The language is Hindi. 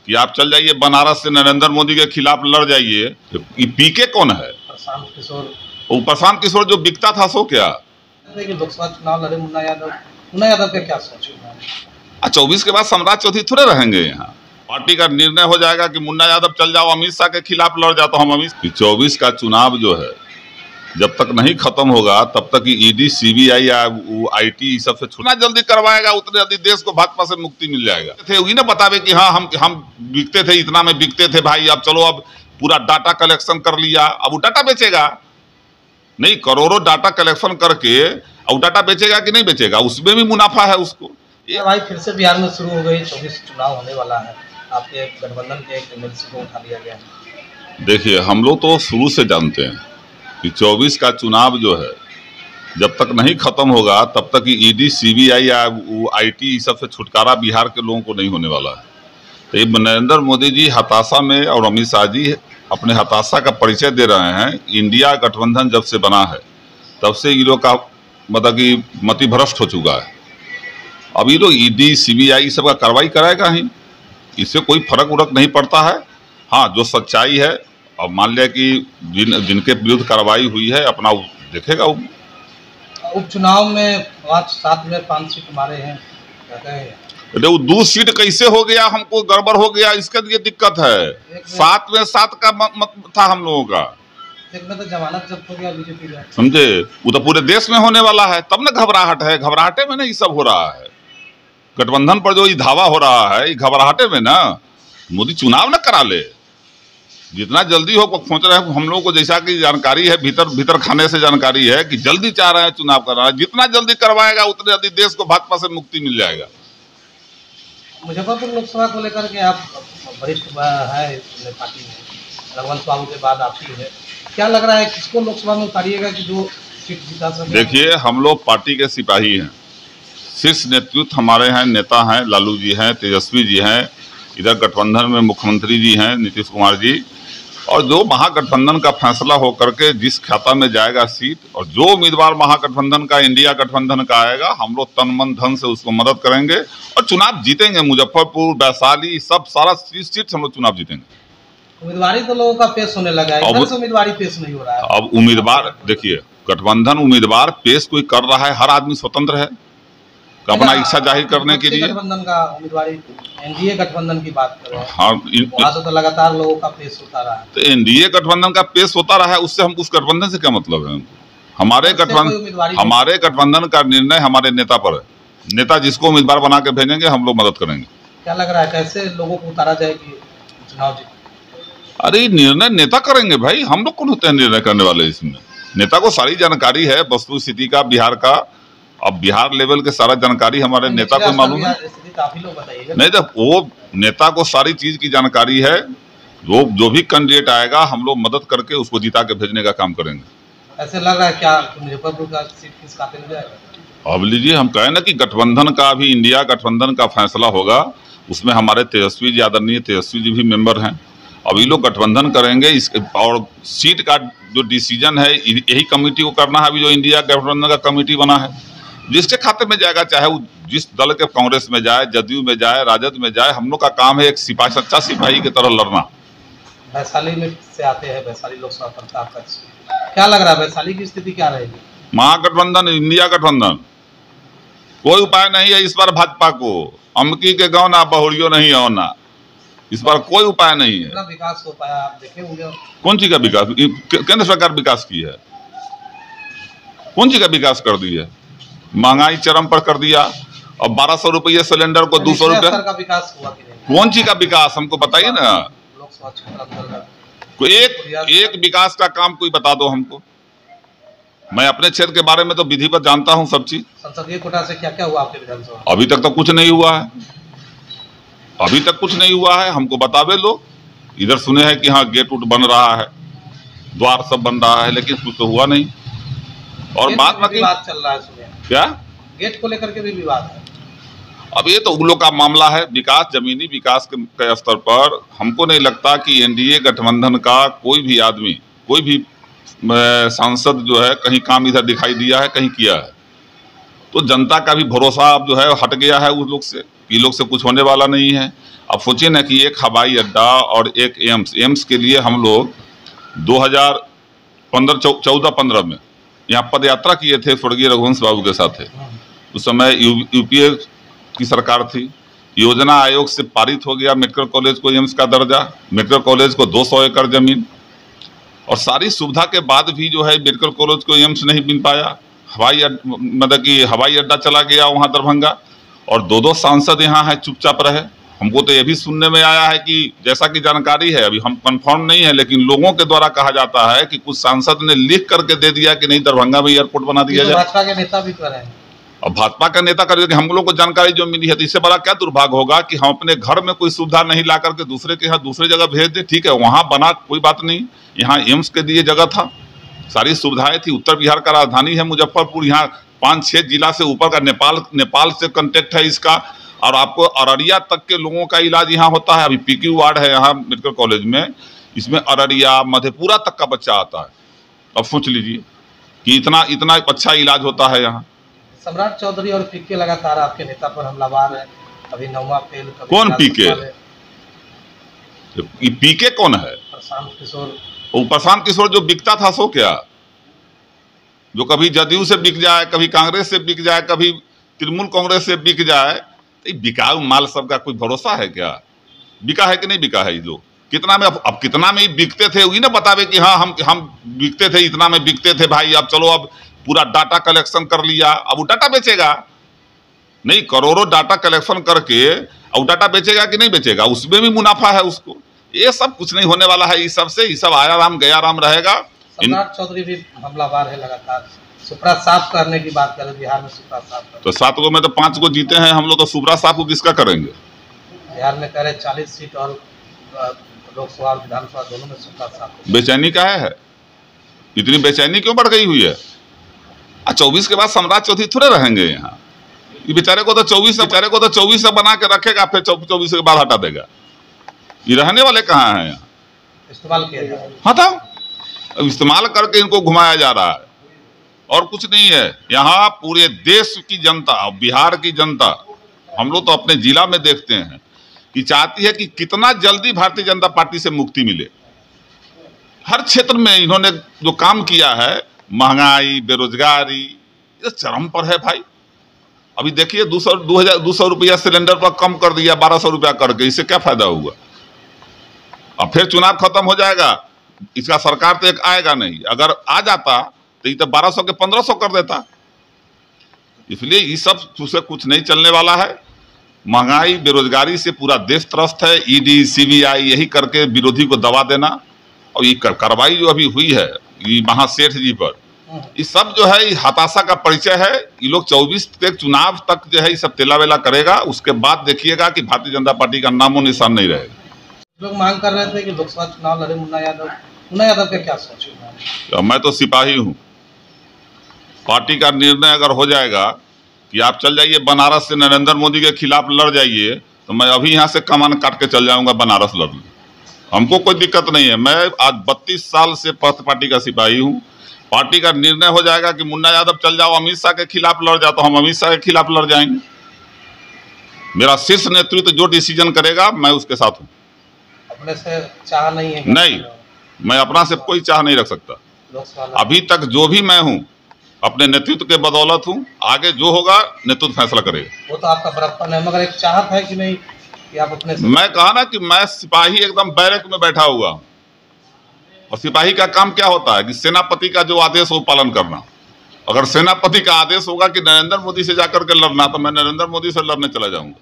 कि आप चल जाइए बनारस से नरेंद्र मोदी के खिलाफ लड़ जाइए। ये पीके कौन है? प्रशांत किशोर। वो प्रशांत किशोर जो बिकता था सो क्या? लोकसभा चुनाव लड़े मुन्ना यादव का क्या सोच? 24 के बाद सम्राट चौधरी थोड़े रहेंगे यहाँ। पार्टी का निर्णय हो जाएगा कि मुन्ना यादव चल जाओ, अमित शाह के खिलाफ लड़ जाता हूँ। अमित 24 का चुनाव जो है जब तक नहीं खत्म होगा तब तक ईडी सीबीआई या आईटी सब से जितना जल्दी करवाएगा उतने जल्दी देश को भाजपा से मुक्ति मिल जाएगा। थे वही ना बतावे कि हाँ हम बिकते थे, इतना में बिकते थे भाई, अब चलो अब पूरा डाटा कलेक्शन कर लिया, अब वो डाटा बेचेगा नहीं। करोड़ों डाटा कलेक्शन करके अब डाटा बेचेगा कि नहीं बेचेगा, उसमें भी मुनाफा है उसको। भाई फिर से बिहार में शुरू हो गई, 24 चुनाव होने वाला है, आपके गठबंधन के एक एमएलसी को उठा लिया गया है। देखिए हम लोग तो शुरू से जानते हैं कि 24 का चुनाव जो है जब तक नहीं खत्म होगा तब तक ईडी सीबीआई या आईटी सब से छुटकारा बिहार के लोगों को नहीं होने वाला है। तो ये नरेंद्र मोदी जी हताशा में और अमित शाह जी अपने हताशा का परिचय दे रहे हैं। इंडिया गठबंधन जब से बना है तब से ये लोग का मतलब कि मति भ्रष्ट हो चुका है। अब ये लोग ईडी सीबीआई सब का कार्रवाई कराएगा ही, इससे कोई फर्क उड़क नहीं पड़ता है। हाँ जो सच्चाई है, अब मान लिया कि जिनके विरुद्ध कार्रवाई हुई है अपना देखेगा। उपचुनाव में 7 में 5 सीट हमारे हैं, अरे वो 2 सीट कैसे हो गया, हमको गड़बड़ हो गया, इसका ये दिक्कत है। 7 में 7 का मत था हम लोगों का, एक में तो जमानत जब्त हो गया बीजेपी का, समझे। वो तो पूरे देश में होने वाला है, तब ना घबराहट है। घबराहटे में ना ये सब हो रहा है। गठबंधन पर जो ये धावा हो रहा है ये घबराहटे में ना। मोदी चुनाव ना करा ले, जितना जल्दी हो सोच रहे हैं हम लोगों को, जैसा कि जानकारी है भीतर खाने से जानकारी है कि जल्दी चाह रहे हैं चुनाव कराना। जितना जल्दी करवाएगा उतने जल्दी देश को भाजपा से मुक्ति मिल जाएगा। मुजफ्फरपुर लोकसभा को लेकर के आप वरिष्ठ है पार्टी में, रघुवंश बाबू के बाद आप ही है, क्या लग रहा है किसको लोकसभा में उतारिएगा कि जो सीट जीता सके? देखिए हम लोग पार्टी के सिपाही हैं, शीर्ष नेतृत्व हमारे हैं, नेता हैं, लालू जी हैं, तेजस्वी जी हैं, इधर गठबंधन में मुख्यमंत्री जी हैं नीतीश कुमार जी, और जो महागठबंधन का फैसला हो करके जिस खाता में जाएगा सीट, और जो उम्मीदवार महागठबंधन का इंडिया गठबंधन का आएगा हम लोग तन मन धन से उसको मदद करेंगे और चुनाव जीतेंगे। मुजफ्फरपुर, वैशाली सब सारा सीट हम लोग चुनाव जीतेंगे। उम्मीदवारी तो लोगों का पेश होने लगा है, इधर से उम्मीदवारी पेश नहीं हो रहा है। अब उम्मीदवार देखिए, गठबंधन उम्मीदवार पेश कोई कर रहा है, हर आदमी स्वतंत्र है अपना इच्छा जाहिर करने के लिए। गठबंधन का उम्मीदवारी, एनडीए गठबंधन की बात कर रहे हैं। हाँ, वहाँ से तो लगातार लोगों का पेश होता रहा है। तो एनडीए गठबंधन का पेश होता रहा है, उससे हम उस गठबंधन से क्या मतलब है? हमारे गठबंधन का निर्णय हमारे नेता पर है। नेता जिसको उम्मीदवार बना के भेजेंगे हम लोग मदद करेंगे। क्या लग रहा है कैसे लोगों को उतारा जाए कि चुनाव जीते? अरे निर्णय नेता करेंगे भाई, हम लोग कौन होते हैं निर्णय करने वाले? इसमें नेता को सारी जानकारी है वस्तु स्थिति का, बिहार का। अब बिहार लेवल के सारा जानकारी हमारे नेता को मालूम है। नहीं तो वो नेता को सारी चीज की जानकारी है। जो भी कैंडिडेट आएगा हम लोग मदद करके उसको जिता के भेजने का काम करेंगे। ऐसे लग रहा है क्या मुजफ्फरपुर का सीट किस खाते में जाएगा? अब लीजिए, हम कहें ना कि गठबंधन का भी इंडिया गठबंधन का फैसला होगा, उसमें हमारे तेजस्वी जी, आदरणीय तेजस्वी जी भी मेंबर हैं। अब ये लोग गठबंधन करेंगे और सीट का जो डिसीजन है यही कमेटी को करना है। अभी जो इंडिया गठबंधन का कमेटी बना है, जिसके खाते में जाएगा, चाहे वो जिस दल के कांग्रेस में जाए, जदयू में जाए, राजद में जाए, हम लोग का काम है एक सिपाही, सच्चा सिपाही की तरह लड़ना। वैशाली में से आते हैं, वैशाली लोकसभा प्रताप, क्या लग रहा है वैशाली की स्थिति क्या रहेगी? महागठबंधन, इंडिया गठबंधन, कोई उपाय नहीं है इस बार भाजपा को। अमकी के गाँव ना बहुड़ियो नहीं होना, इस बार कोई उपाय नहीं है। विकास हो पाया आप देखे होंगे? कौन चीज का विकास? केंद्र सरकार विकास की है, कौन चीज का विकास कर दी है? महंगाई चरम पर कर दिया। अब 1200 रुपये सिलेंडर को 200 रुपये का विकास हुआ कि नहीं? कौन चीज का विकास हमको बताइए ना। कोई एक विकास का काम कोई बता दो हमको। मैं अपने क्षेत्र के बारे में तो विधिवत जानता हूँ सब चीज। संसदीय कोटा से क्या क्या हुआ आपके विधानसभा? अभी तक तो कुछ नहीं हुआ है, अभी तक कुछ नहीं हुआ है। हमको बतावे लोग। इधर सुने हैं कि हाँ गेट उट बन रहा है, द्वार सब बन रहा है, लेकिन कुछ तो हुआ नहीं। और बात चल रहा है, सुने क्या गेट को लेकर के भी विवाद है। अब ये तो उन लोग का मामला है। विकास, जमीनी विकास के स्तर पर हमको नहीं लगता कि एनडीए गठबंधन का कोई भी आदमी, कोई भी सांसद जो है कहीं काम इधर दिखाई दिया है, कहीं किया है। तो जनता का भी भरोसा अब जो है हट गया है उस लोग से। कि लोग से कुछ होने वाला नहीं है। अब सोचिए ना कि एक हवाई अड्डा और एक एम्स के लिए हम लोग 2014-15 में यहाँ पद यात्रा किए थे स्वर्गीय रघुवंश बाबू के साथ है। उस समय यूपीए की सरकार थी। योजना आयोग से पारित हो गया मेडिकल कॉलेज को एम्स का दर्जा, मेडिकल कॉलेज को 200 एकड़ जमीन, और सारी सुविधा के बाद भी जो है मेडिकल कॉलेज को एम्स नहीं मिल पाया। मतलब कि हवाई अड्डा चला गया वहाँ दरभंगा, और 2 सांसद यहाँ है चुपचाप रहे। हमको तो ये भी सुनने में आया है कि जैसा कि जानकारी है, अभी हम कंफर्म नहीं है, लेकिन लोगों के द्वारा कहा जाता है कि कुछ सांसद ने लिख करके दे दिया कि नहीं दरभंगा में एयरपोर्ट बना दिया जाए। भाजपा के नेता भी कर रहे हैं, और भाजपा का नेता कर, हम लोग को जानकारी जो मिली है, तो इससे बड़ा क्या दुर्भाग्य होगा कि हम अपने घर में कोई सुविधा नहीं ला करके दूसरे के यहाँ दूसरे जगह भेज दे। ठीक है, वहाँ बना कोई बात नहीं, यहाँ एम्स के लिए जगह था, सारी सुविधाएं थी। उत्तर बिहार का राजधानी है मुजफ्फरपुर, यहाँ 5-6 जिला से ऊपर का नेपाल से कांटेक्ट है इसका, और आपको अररिया तक के लोगों का इलाज यहाँ होता है। अभी पीक्यू वार्ड है यहाँ मेडिकल कॉलेज में, इसमें अररिया मधेपुरा तक का बच्चा आता है। अब सोच लीजिए कि इतना अच्छा इलाज होता है यहाँ। सम्राट चौधरी और पीके लगातार आपके नेता पर हमलावार है, कभी नौवा फेल, कौन पीके? पीके कौन है? प्रशांत किशोर। वो प्रशांत किशोर जो बिकता था सो क्या, जो कभी जदयू से बिक जाए, कभी कांग्रेस से बिक जाए, कभी तृणमूल कांग्रेस से बिक जाए, तो बिकाऊ माल सबका कोई भरोसा है क्या? बिका है कि नहीं बिका है? ये लोग कितना में, अब कितना में बिकते थे वही ना बतावे कि हाँ हम बिकते थे, इतना में बिकते थे भाई। अब चलो, अब पूरा डाटा कलेक्शन कर लिया, अब वो डाटा बेचेगा नहीं? करोड़ों डाटा कलेक्शन करके अब डाटा बेचेगा कि नहीं बेचेगा? उसमें भी मुनाफा है उसको। ये सब कुछ नहीं होने वाला है, इस सब से, ये सब आया राम गया राम रहेगा। सम्राट चौधरी भी हमलावार है लगातार, सुपड़ा साफ करने की बात करें बिहार में, सुपड़ा साफ तो 7 गो में तो 5 गो जीते हैं हम लोग, तो सुपड़ा साफ को किसका करेंगे? बिहार में कह रहे 40 सीट और लोकसभा और विधानसभा दोनों में सुपड़ा साफ। बेचैनी का है, इतनी बेचैनी क्यों बढ़ गई हुई है? 24 के बाद सम्राट चौधरी थोड़े रहेंगे यहाँ। ये बेचारे को तो 24 से बना के रखेगा, फिर 24 के बाद हटा देगा। ये रहने वाले कहाँ हैं यहाँ? इस्तेमाल किया जाए। हाँ, था अब इस्तेमाल करके इनको घुमाया जा रहा है, और कुछ नहीं है। यहाँ पूरे देश की जनता, बिहार की जनता, हम लोग तो अपने जिला में देखते हैं कि चाहती है कि कितना जल्दी भारतीय जनता पार्टी से मुक्ति मिले। हर क्षेत्र में इन्होंने जो काम किया है, महंगाई, बेरोजगारी, ये चरम पर है भाई। अभी देखिए 200 रुपया सिलेंडर पर कम कर दिया, 1200 रुपया करके, इससे क्या फायदा हुआ? अब फिर चुनाव खत्म हो जाएगा, इसका सरकार तो एक आएगा नहीं। अगर आ जाता तो ये तो 1200 के 1500 कर देता। इसलिए ये सब से कुछ नहीं चलने वाला है। महंगाई, बेरोजगारी से पूरा देश त्रस्त है। ईडी, सीबीआई यही करके विरोधी को दबा देना, और ये कार्रवाई जो अभी हुई है ये महासेठ जी पर, ये सब जो है ये हताशा का परिचय है। ये लोग 24 के चुनाव तक जो है ये सब तेला वेला करेगा, उसके बाद देखिएगा कि भारतीय जनता पार्टी का नामो निशान नहीं रहेगा। लोग मांग कर रहे थे कि लोकसभा चुनाव लड़े मुन्ना यादव का क्या सोच? तो मैं तो सिपाही हूँ। पार्टी का निर्णय अगर हो जाएगा कि आप चल जाइए बनारस से नरेंद्र मोदी के खिलाफ लड़ जाइए, तो मैं अभी यहाँ से कमान काट के चल जाऊंगा बनारस लड़ने। हमको कोई दिक्कत नहीं है। मैं आज 32 साल से पार्टी का सिपाही हूँ। पार्टी का निर्णय हो जाएगा कि मुन्ना यादव चल जाओ, अमित शाह के खिलाफ लड़ जाओ, तो हम अमित शाह के खिलाफ लड़ जाएंगे। मेरा शीर्ष नेतृत्व जो डिसीजन करेगा मैं उसके साथ हूँ। अपने से चाह नहीं है? नहीं, मैं अपना से कोई चाह नहीं रख सकता। अभी तक जो भी मैं हूँ अपने नेतृत्व के बदौलत हूँ, आगे जो होगा नेतृत्व फैसला करेगा। वो तो आपका बड़प्पन है, मगर एक चाहत है कि नहीं कि आप अपने से... मैं कहा ना कि मैं सिपाही एकदम बैरक में बैठा हुआ हूँ, और सिपाही का काम क्या होता है कि सेनापति का जो आदेश हो पालन करना। अगर सेनापति का आदेश होगा कि नरेंद्र मोदी से जाकर के लड़ना, तो मैं नरेंद्र मोदी से लड़ने चला जाऊंगा।